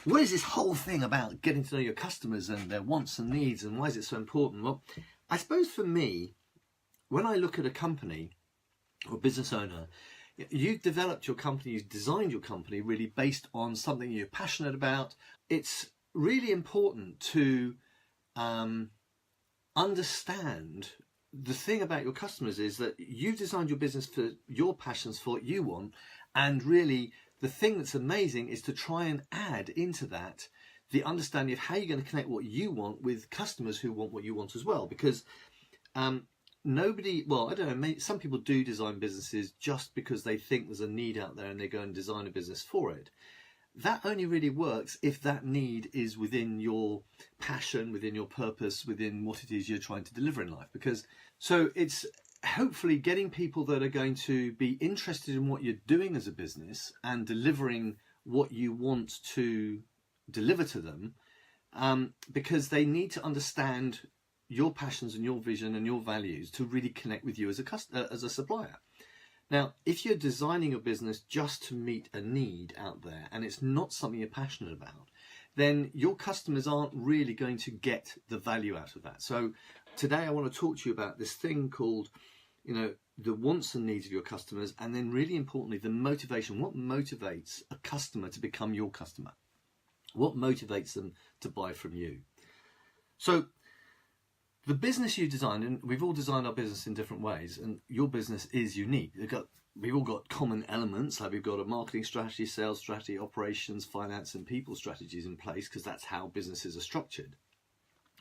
what is this whole thing about getting to know your customers and their wants and needs, and why is it so important? Well, I suppose for me, when I look at a company or business owner, you've developed your company, you've designed your company really based on something you're passionate about. It's really important to understand the thing about your customers is that you've designed your business for your passions, for what you want, and really the thing that's amazing is to try and add into that the understanding of how you're going to connect what you want with customers who want what you want as well. Because nobody, well, I don't know, some people do design businesses just because they think there's a need out there and they go and design a business for it. That only really works if that need is within your passion, within your purpose, within what it is you're trying to deliver in life. Because so it's hopefully getting people that are going to be interested in what you're doing as a business and delivering what you want to deliver to them, because they need to understand your passions and your vision and your values to really connect with you as a supplier. Now, if you're designing a business just to meet a need out there and it's not something you're passionate about, then your customers aren't really going to get the value out of that. So today I want to talk to you about this thing called, the wants and needs of your customers, and then really importantly, the motivation. What motivates a customer to become your customer? What motivates them to buy from you? So the business you design, and we've all designed our business in different ways, and your business is unique. We've all got common elements, like we've got a marketing strategy, sales strategy, operations, finance, and people strategies in place, because that's how businesses are structured.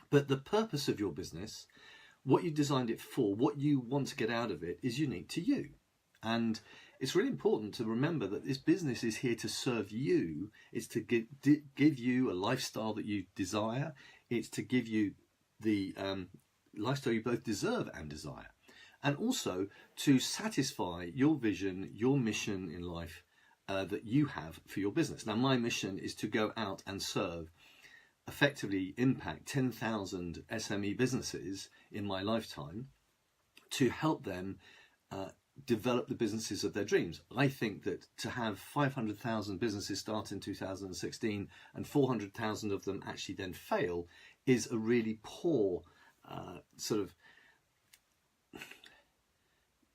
But the purpose of your business, what you designed it for, what you want to get out of it, is unique to you. And it's really important to remember that this business is here to serve you. It's to give you a lifestyle that you desire. It's to give you the lifestyle you both deserve and desire, and also to satisfy your vision, your mission in life that you have for your business. Now, my mission is to go out and serve, effectively impact 10,000 SME businesses in my lifetime to help them develop the businesses of their dreams. I think that to have 500,000 businesses start in 2016 and 400,000 of them actually then fail is a really poor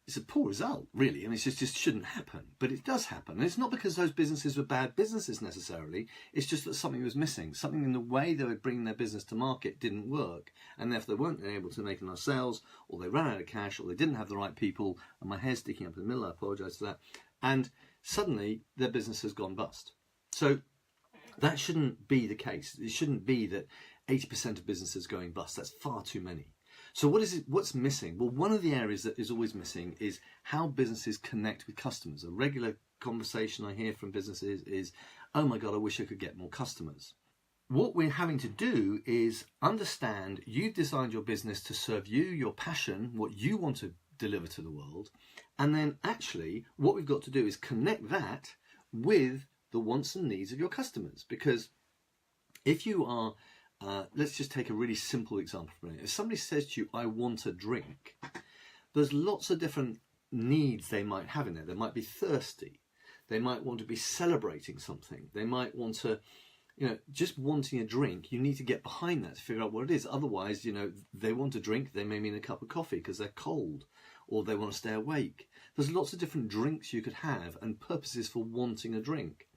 it's a poor result, really, and it just shouldn't happen. But it does happen, and it's not because those businesses were bad businesses necessarily. It's just that something was missing. Something in the way they were bringing their business to market didn't work, and therefore they weren't able to make enough sales, or they ran out of cash, or they didn't have the right people. And my hair's sticking up in the middle. I apologise for that. And suddenly their business has gone bust. So that shouldn't be the case. It shouldn't be that 80% of businesses going bust. That's far too many. So what's missing? Well, one of the areas that is always missing is how businesses connect with customers. A regular conversation I hear from businesses is, oh my God, I wish I could get more customers. What we're having to do is understand you've designed your business to serve you, your passion, what you want to deliver to the world. And then actually what we've got to do is connect that with the wants and needs of your customers. Because if you are let's just take a really simple example for a minute. If somebody says to you, I want a drink, there's lots of different needs they might have in there. They might be thirsty. They might want to be celebrating something. They might want to, just wanting a drink. You need to get behind that to figure out what it is. Otherwise, they want a drink. They may mean a cup of coffee because they're cold, or they want to stay awake. There's lots of different drinks you could have and purposes for wanting a drink.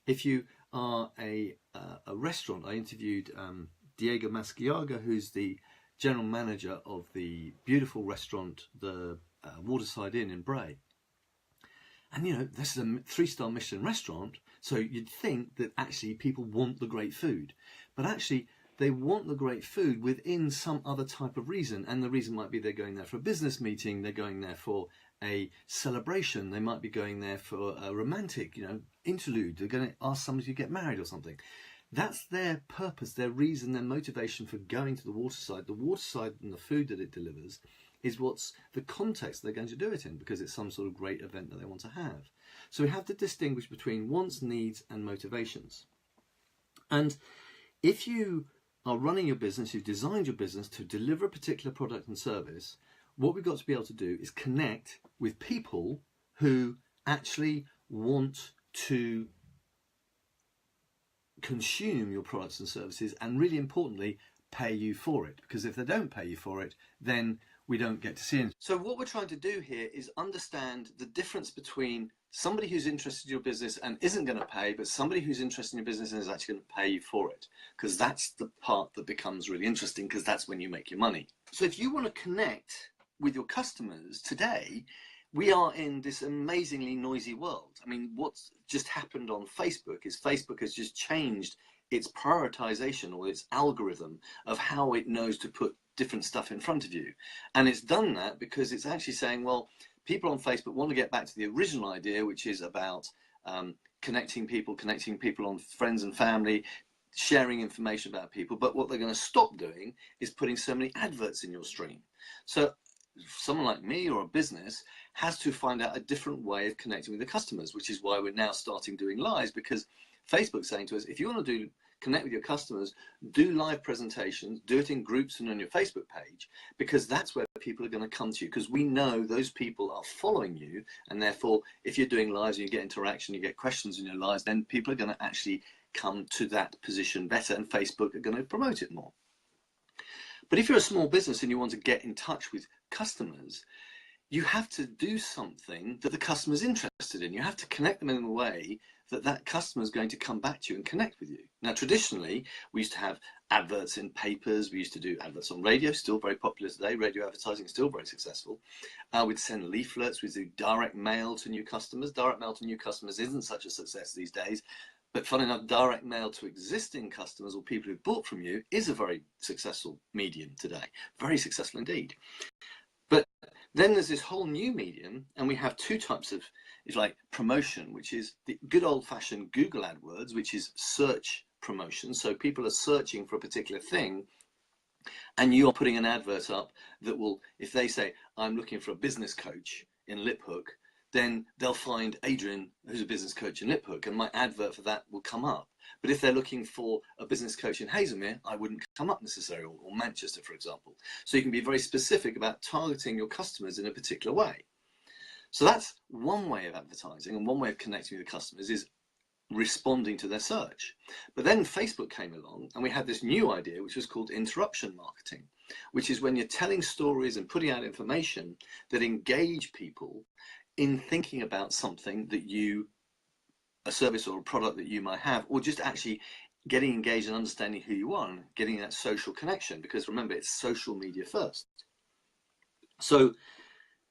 If you are a restaurant, I interviewed Diego Masciaga, who's the general manager of the beautiful restaurant, the Waterside Inn in Bray. And this is a 3-star Michelin restaurant, so you'd think that actually people want the great food. But actually they want the great food within some other type of reason, and the reason might be they're going there for a business meeting, they're going there for a celebration, they might be going there for a romantic, interlude, they're going to ask somebody to get married or something. That's their purpose, their reason, their motivation for going to the Waterside. The Waterside and the food that it delivers is what's the context they're going to do it in, because it's some sort of great event that they want to have. So we have to distinguish between wants, needs, and motivations. And if you are running your business, you've designed your business to deliver a particular product and service, what we've got to be able to do is connect with people who actually want to consume your products and services, and really importantly, pay you for it. Because if they don't pay you for it, then we don't get to see it. So what we're trying to do here is understand the difference between somebody who's interested in your business and isn't going to pay, but somebody who's interested in your business and is actually going to pay you for it. Because that's the part that becomes really interesting, because that's when you make your money. So if you want to connect with your customers today, we are in this amazingly noisy world. I mean, what's just happened on Facebook is Facebook has just changed its prioritization or its algorithm of how it knows to put different stuff in front of you. And it's done that because it's actually saying, well, people on Facebook want to get back to the original idea, which is about connecting people on friends and family, sharing information about people. But what they're going to stop doing is putting so many adverts in your stream. So someone like me or a business has to find out a different way of connecting with the customers, which is why we're now starting doing lives, because Facebook's saying to us, if you want to connect with your customers, do live presentations, do it in groups and on your Facebook page, because that's where people are going to come to you, because we know those people are following you, and therefore if you're doing lives and you get interaction, you get questions in your lives, then people are going to actually come to that position better, and Facebook are going to promote it more. But if you're a small business and you want to get in touch with customers, you have to do something that the customer's interested in. You have to connect them in a way that that customer is going to come back to you and connect with you. Now, traditionally, we used to have adverts in papers. We used to do adverts on radio, still very popular today. Radio advertising is still very successful. We'd send leaflets. We'd do direct mail to new customers. Direct mail to new customers isn't such a success these days. But funny enough, direct mail to existing customers or people who've bought from you is a very successful medium today. Very successful indeed. But then there's this whole new medium, and we have two types of, if you like, promotion, which is the good old-fashioned Google AdWords, which is search promotion. So people are searching for a particular thing, and you are putting an advert up that will, if they say, I'm looking for a business coach in Liphook, then they'll find Adrian, who's a business coach in Liphook, and my advert for that will come up. But if they're looking for a business coach in Haslemere, I wouldn't come up necessarily, or Manchester, for example. So you can be very specific about targeting your customers in a particular way. So that's one way of advertising, and one way of connecting with the customers is responding to their search. But then Facebook came along, and we had this new idea, which was called interruption marketing, which is when you're telling stories and putting out information that engage people in thinking about something that you, a service or a product that you might have, or just actually getting engaged and understanding who you are and getting that social connection, because remember, it's social media first. So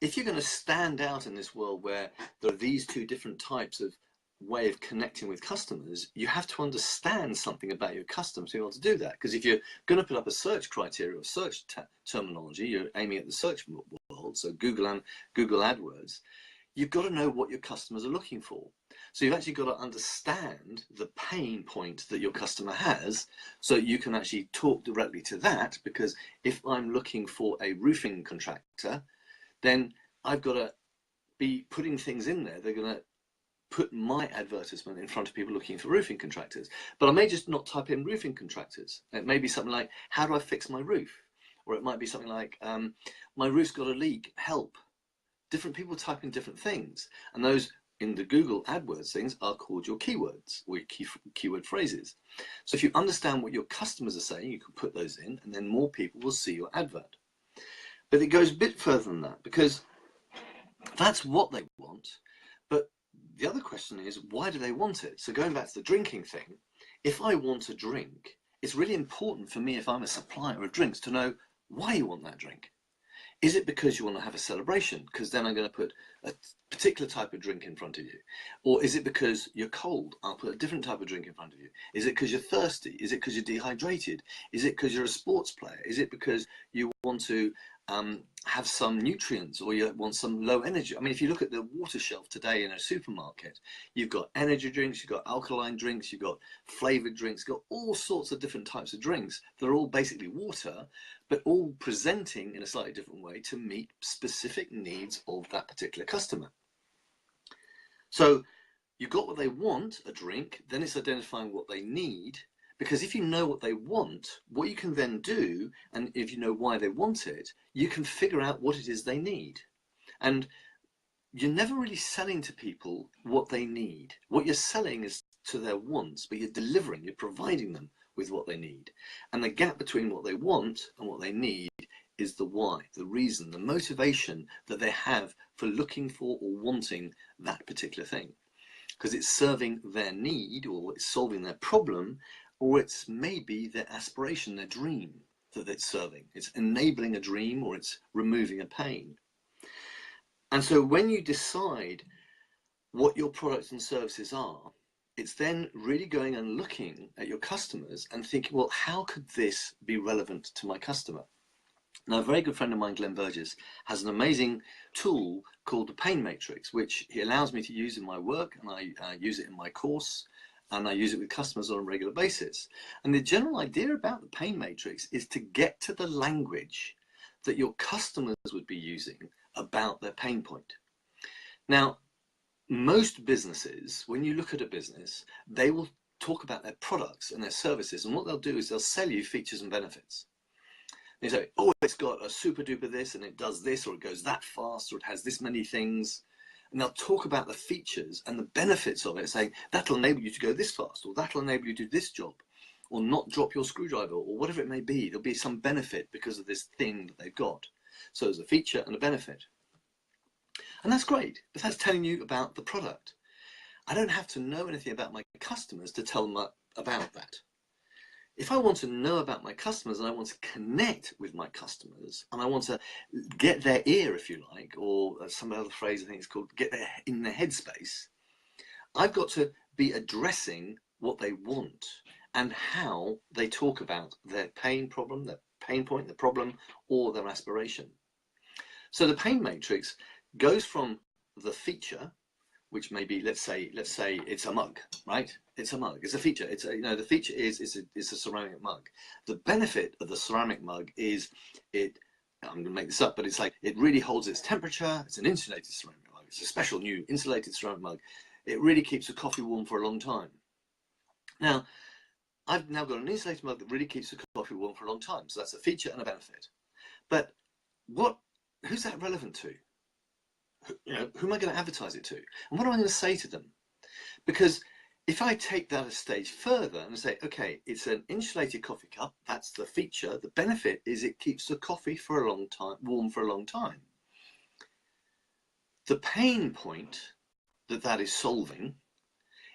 if you're going to stand out in this world where there are these two different types of way of connecting with customers, you have to understand something about your customers to be able to do that. Because if you're going to put up a search criteria or search terminology, you're aiming at the search world, so Google and Google AdWords, you've got to know what your customers are looking for. So you've actually got to understand the pain point that your customer has, so you can actually talk directly to that. Because if I'm looking for a roofing contractor, then I've got to be putting things in there. They're going to put my advertisement in front of people looking for roofing contractors. But I may just not type in roofing contractors. It may be something like, how do I fix my roof? Or it might be something like, my roof's got a leak, help. Different people type in different things, and those in the Google AdWords things are called your keywords or your keyword phrases. So if you understand what your customers are saying, you can put those in, and then more people will see your advert. But it goes a bit further than that, because that's what they want. But the other question is, why do they want it? So going back to the drinking thing, if I want a drink, it's really important for me, if I'm a supplier of drinks, to know why you want that drink. Is it because you want to have a celebration? Because then I'm going to put a particular type of drink in front of you. Or is it because you're cold? I'll put a different type of drink in front of you. Is it because you're thirsty? Is it because you're dehydrated? Is it because you're a sports player? Is it because you want to have some nutrients, or you want some low energy? I mean, if you look at the water shelf today in a supermarket, you've got energy drinks, you've got alkaline drinks, you've got flavored drinks, you've got all sorts of different types of drinks. They're all basically water, but all presenting in a slightly different way to meet specific needs of that particular customer. So you've got what they want, a drink, then it's identifying what they need. Because if you know what they want, what you can then do, and if you know why they want it, you can figure out what it is they need. And you're never really selling to people what they need. What you're selling is to their wants, but you're delivering, you're providing them with what they need. And the gap between what they want and what they need is the why, the reason, the motivation that they have for looking for or wanting that particular thing. Because it's serving their need, or it's solving their problem, or it's maybe their aspiration, their dream that it's serving. It's enabling a dream, or it's removing a pain. And so when you decide what your products and services are, it's then really going and looking at your customers and thinking, well, how could this be relevant to my customer? Now, a very good friend of mine, Glenn Burgess, has an amazing tool called the Pain Matrix, which he allows me to use in my work, and I use it in my course, and I use it with customers on a regular basis. And the general idea about the Pain Matrix is to get to the language that your customers would be using about their pain point. Now, most businesses, when you look at a business, they will talk about their products and their services, and what they'll do is they'll sell you features and benefits. They say, oh, it's got a super duper this, and it does this, or it goes that fast, or it has this many things. And they'll talk about the features and the benefits of it, saying that'll enable you to go this fast, or that'll enable you to do this job, or not drop your screwdriver, or whatever it may be. There'll be some benefit because of this thing that they've got. So there's a feature and a benefit. And that's great, but that's telling you about the product. I don't have to know anything about my customers to tell them about that. If I want to know about my customers, and I want to connect with my customers, and I want to get their ear, if you like, or some other phrase I think it's called, get in their headspace, I've got to be addressing what they want and how they talk about their pain problem, their pain point, the problem, or their aspiration. So the Pain Matrix goes from the feature, which may be, let's say it's a mug, right? It's a mug. It's a feature. It's a, the feature is it's a ceramic mug. The benefit of the ceramic mug is I'm going to make this up, but it's like it really holds its temperature. It's an insulated ceramic mug. It's a special new insulated ceramic mug. It really keeps the coffee warm for a long time. Now, I've now got an insulated mug that really keeps the coffee warm for a long time. So that's a feature and a benefit. But who's that relevant to? Who am I going to advertise it to? And what am I going to say to them? Because if I take that a stage further and say, okay, it's an insulated coffee cup, that's the feature. The benefit is it keeps the coffee for a long time, warm for a long time. The pain point that is solving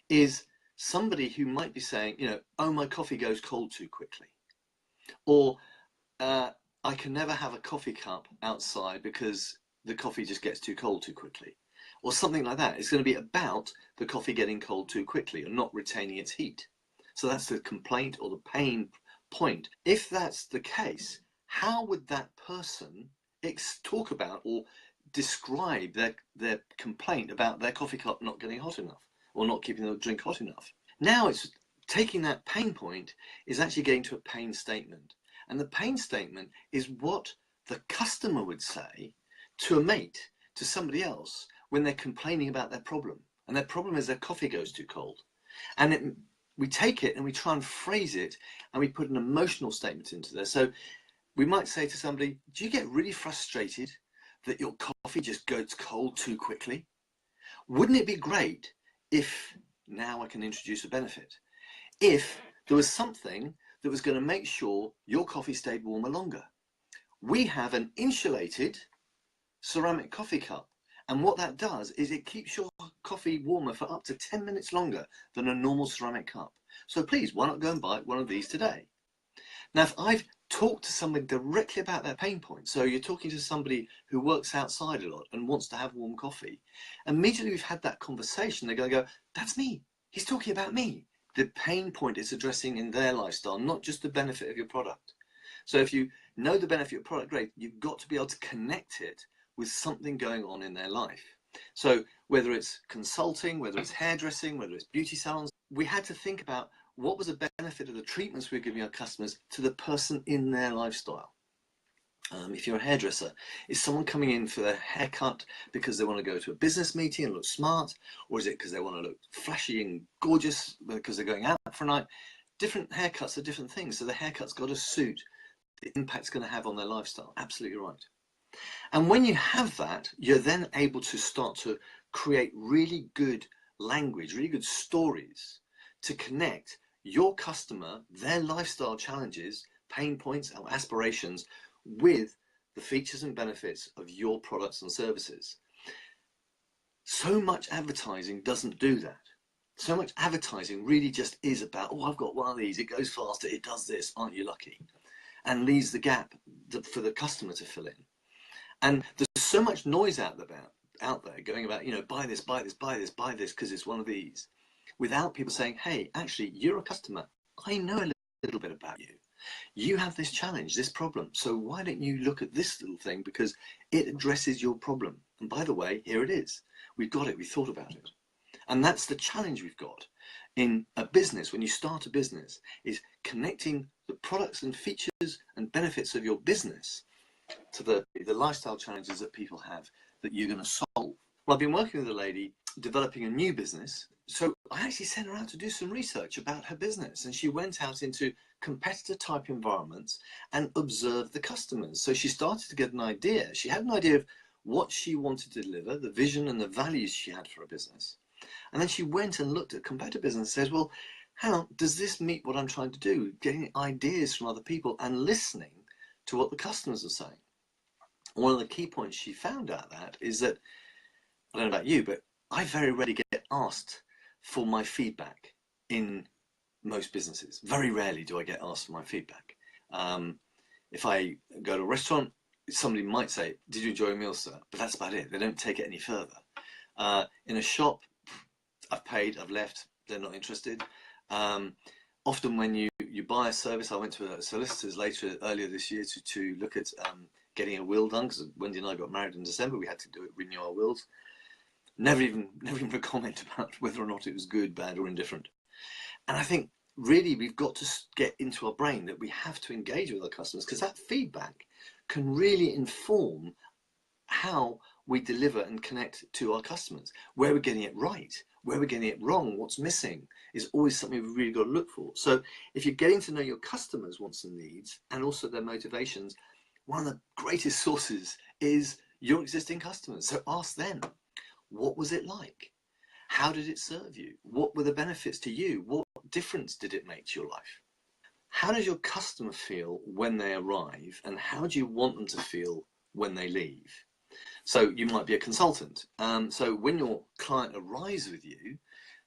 is somebody who might be saying, oh, my coffee goes cold too quickly. Or I can never have a coffee cup outside because the coffee just gets too cold too quickly, or something like that. It's going to be about the coffee getting cold too quickly and not retaining its heat. So that's the complaint or the pain point. If that's the case, how would that person talk about or describe their complaint about their coffee cup not getting hot enough or not keeping the drink hot enough? Now it's taking that pain point is actually getting to a pain statement. And the pain statement is what the customer would say to a mate, to somebody else, when they're complaining about their problem. And their problem is their coffee goes too cold. And we take it and we try and phrase it and we put an emotional statement into there. So we might say to somebody, do you get really frustrated that your coffee just goes cold too quickly? Wouldn't it be great if, now I can introduce a benefit, if there was something that was going to make sure your coffee stayed warmer longer? We have an insulated ceramic coffee cup, and what that does is it keeps your coffee warmer for up to 10 minutes longer than a normal ceramic cup. So please, why not go and buy one of these today? Now, if I've talked to somebody directly about their pain point, so you're talking to somebody who works outside a lot and wants to have warm coffee, immediately we've had that conversation, they're going to go, that's me, he's talking about me. The pain point is addressing in their lifestyle, not just the benefit of your product. So if you know the benefit of your product, great, you've got to be able to connect it with something going on in their life. So whether it's consulting, whether it's hairdressing, whether it's beauty salons, we had to think about what was the benefit of the treatments we're giving our customers to the person in their lifestyle. If you're a hairdresser, is someone coming in for their haircut because they want to go to a business meeting and look smart? Or is it because they want to look flashy and gorgeous because they're going out for a night? Different haircuts are different things. So the haircut's got to suit the impact it's going to have on their lifestyle. Absolutely right. And when you have that, you're then able to start to create really good language, really good stories to connect your customer, their lifestyle challenges, pain points, or aspirations with the features and benefits of your products and services. So much advertising doesn't do that. So much advertising really just is about, oh, I've got one of these, it goes faster, it does this, aren't you lucky? And leaves the gap for the customer to fill in. And there's so much noise out there going about, you know, buy this, buy this, buy this, buy this, because it's one of these, without people saying, hey, actually, you're a customer. I know a little bit about you. You have this challenge, this problem. So why don't you look at this little thing, because it addresses your problem. And by the way, here it is. We've got it. We thought about it. And that's the challenge we've got in a business. When you start a business, is connecting the products and features and benefits of your business to the lifestyle challenges that people have that you're going to solve. Well, I've been working with a lady developing a new business. So I actually sent her out to do some research about her business, and she went out into competitor type environments and observed the customers. So she started to get an idea. She had an idea of what she wanted to deliver, the vision and the values she had for a business. And then she went and looked at competitor business and says, well, hang on, does this meet what I'm trying to do? Getting ideas from other people and listening to what the customers are saying. One of the key points she found out that is that, I don't know about you, but I very rarely get asked for my feedback in most businesses. Very rarely do I get asked for my feedback. If I go to a restaurant, somebody might say, did you enjoy a meal, sir? But that's about it. They don't take it any further. In a shop, I've paid, I've left, they're not interested. Often when you buy a service, I went to a solicitor's earlier this year to look at getting a will done, because Wendy and I got married in December. We had to renew our wills. Never even a comment about whether or not it was good, bad, or indifferent. And I think really we've got to get into our brain that we have to engage with our customers, because that feedback can really inform how we deliver and connect to our customers. Where we're getting it right, where we're getting it wrong, what's missing is always something we've really got to look for. So if you're getting to know your customers' wants and needs and also their motivations, one of the greatest sources is your existing customers. So ask them, what was it like? How did it serve you? What were the benefits to you? What difference did it make to your life? How does your customer feel when they arrive, and how do you want them to feel when they leave? So you might be a consultant. So when your client arrives with you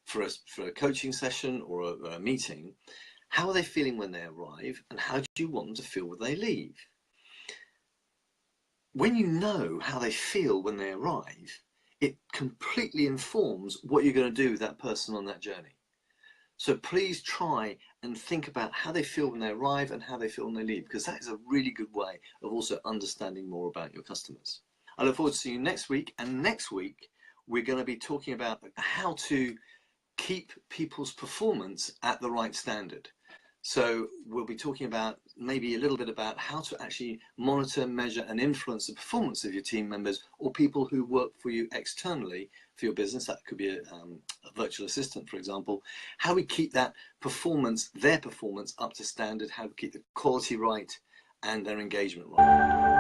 for a coaching session or a meeting, how are they feeling when they arrive, and how do you want them to feel when they leave? When you know how they feel when they arrive, it completely informs what you're going to do with that person on that journey. So please try and think about how they feel when they arrive and how they feel when they leave, because that is a really good way of also understanding more about your customers. I look forward to seeing you next week. And next week, we're going to be talking about how to keep people's performance at the right standard. So we'll be talking about maybe a little bit about how to actually monitor, measure, and influence the performance of your team members or people who work for you externally for your business. That could be a virtual assistant, for example. How we keep that performance, their performance, up to standard, how we keep the quality right and their engagement right.